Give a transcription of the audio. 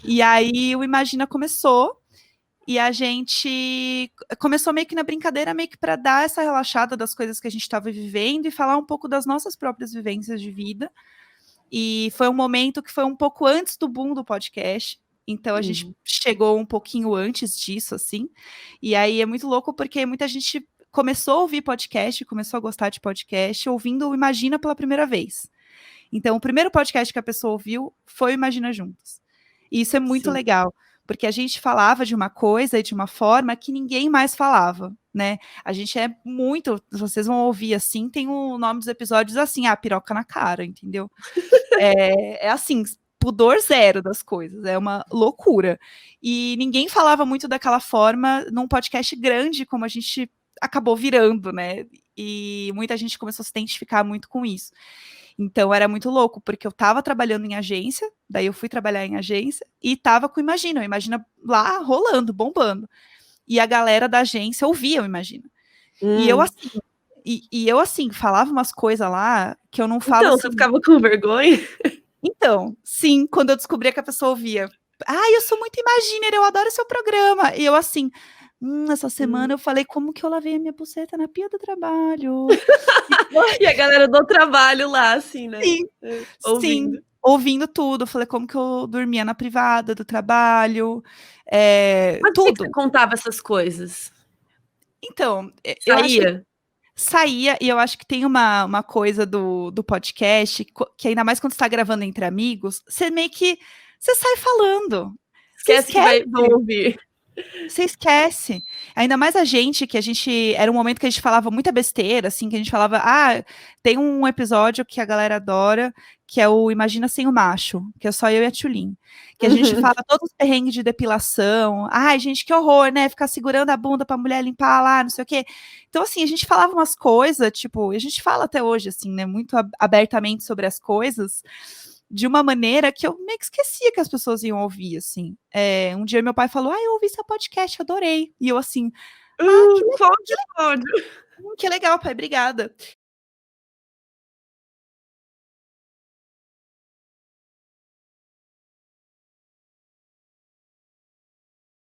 E aí o Imagina começou, e a gente começou meio que na brincadeira, meio que para dar essa relaxada das coisas que a gente estava vivendo e falar um pouco das nossas próprias vivências de vida. E foi um momento que foi um pouco antes do boom do podcast. Então a gente chegou um pouquinho antes disso, assim. E aí é muito louco porque muita gente começou a ouvir podcast, começou a gostar de podcast, ouvindo o Imagina pela primeira vez. Então, o primeiro podcast que a pessoa ouviu foi o Imagina Juntos. E isso é muito Sim. legal, porque a gente falava de uma coisa e de uma forma que ninguém mais falava, né? A gente é muito, vocês vão ouvir assim, tem o nome dos episódios assim, piroca na cara, entendeu? É assim, pudor zero das coisas, é uma loucura. E ninguém falava muito daquela forma num podcast grande como a gente acabou virando, né? E muita gente começou a se identificar muito com isso. Então era muito louco, porque eu estava trabalhando em agência, daí eu fui trabalhar em agência e estava com o Imagina lá rolando, bombando. E a galera da agência ouvia o Imagina. E eu assim, eu assim, falava umas coisas lá que eu não falo Então, você assim. ficava com vergonha? Então, sim, quando eu descobria que a pessoa ouvia. Eu sou muito Imaginer, eu adoro seu programa. E eu assim, essa semana eu falei como que eu lavei a minha buceta na pia do trabalho. E a galera do trabalho lá, assim, né? Sim, sim, Ouvindo. ouvindo tudo. Falei como que eu dormia na privada do trabalho, Mas por que você tudo. contava essas coisas? Então, eu acho que Saía? saía, e eu acho que tem uma coisa do podcast, que ainda mais quando você está gravando entre amigos, você meio que, você sai falando. Você Esquece que vão esquece. ouvir. Você esquece. Ainda mais que a gente. Era um momento que a gente falava muita besteira, assim, que a gente falava. Tem um episódio que a galera adora, que é o Imagina Sem o Macho, que é só eu e a Tulin. Que a gente fala todos os perrengues de depilação. Ai, gente, que horror, né? Ficar segurando a bunda pra mulher limpar lá, não sei o quê. Então, assim, a gente falava umas coisas, tipo, e a gente fala até hoje, assim, né? Muito abertamente sobre as coisas de uma maneira que eu meio que esquecia que as pessoas iam ouvir, assim. Um dia meu pai falou, eu ouvi seu podcast, adorei. E eu assim, que legal, Fode. que legal, pai, obrigada.